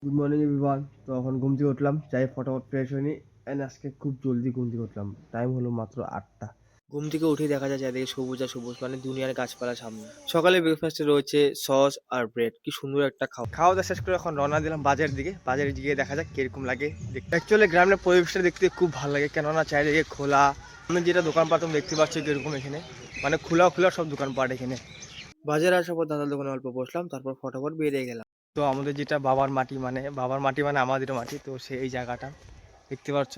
Good morning everyone. তো এখন ঘুম থেকে উঠলাম, চাই ফটাফট ফ্রেশ হয়নি অ্যান্ড আজকে খুব জলদি ঘুম থেকে উঠলাম। টাইম হলো মাত্র 8টা। ঘুম থেকে উঠেই দেখা যায় চারিদিকে সবুজ আর সবুজ, মানে দুনিয়ার গাছপালা সামনে। সকালে ব্রেকফাস্টে রয়েছে সস আর ব্রেড, কি সুন্দর একটা খাওয়া দাওয়া শেষ করে এখন রওনা দিলাম বাজারের দিকে। বাজারে গিয়ে দেখা যাক কিরকম লাগে দেখতে। অ্যাকচুয়ালি গ্রামের পরিবেশটা দেখতে খুব ভালো লাগে, কেননা চারিদিকে খোলা। আমি যেটা দোকানপাট তুমি দেখতে পাচ্ছি কিরকম এখানে, মানে খোলা খোলা সব দোকানপাট এখানে। বাজারে আসার পর দাদার দোকানে অল্প বসলাম, তারপর ফটাফট বেরিয়ে গেলাম। তো আমাদের যেটা বাবার মাটি মানে আমাদের মাটি, তো সেই জায়গাটা দেখতে পাচ্ছ।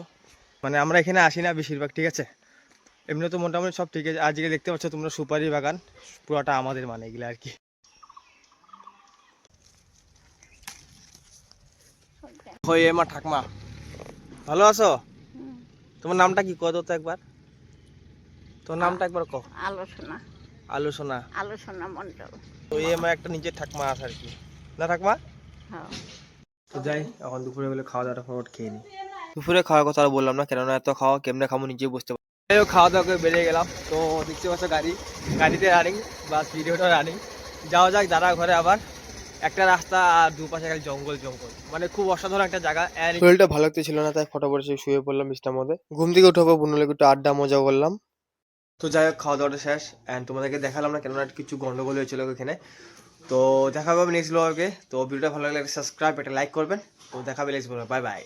মানে আমরা এখানে আসি না বেশিরভাগ, ঠিক আছে। এমনি তো মোটামুটি সব ঠিক আছে। আজকে দেখতে পাচ্ছ তোমরা সুপারি বাগান, পুরোটা আমাদের, মানে এগুলো আর কি। হয়ে মা ঠাকমা, ভালো আছো? তোমার নামটা কি কত তো একবার, তোর নামটা একবার কও। আলোচনা আলোচনা। আলোচনা মন্ডল। তো এই আমার একটা নিজের ঠাকমা আছে আর কি, না ঠাকমা? হ্যাঁ। তো যাই, এখন দুপুরে বেলা খাওয়া দাওয়াটা ফটাফট খেয়ে নিই। দুপুরে খাওয়ার কথা আর বললাম না, কেননা এত খাওয়া কেমনে খাবো নিজে বুঝতে পারি। যাই হোক, খাওয়া দাওয়া করে বেরিয়ে গেলাম। তো দেখতে পাচ্ছ গাড়িতে রানিং, বাস ভিডিওটা রানিং। যাওয়া যাক দাঁড়া ঘরে আবার। একটা রাস্তা আর দুপাশে খালি জঙ্গল জঙ্গল, মানে খুব অসাধারণ একটা জায়গা। শরীরটা ভালো লাগতে ছিল না, তাই ফটাফট শুয়ে পড়লাম বিছনার মধ্যে। ঘুম থেকে উঠে বুনলে একটু আড্ডা মজা করলাম। তো যাই হোক, খাওয়া দাওয়াটা শেষ অ্যান্ড তোমাদেরকে দেখালাম না, কেননা কিছু গন্ডগোল হয়েছিল এখানে। তো দেখা হবে নেক্সট ব্লগে। তো ভিডিওটা ভালো লাগলে সাবস্ক্রাইব, একটা লাইক করবেন। তো দেখা হবে নেক্সট ব্লগে। Bye bye.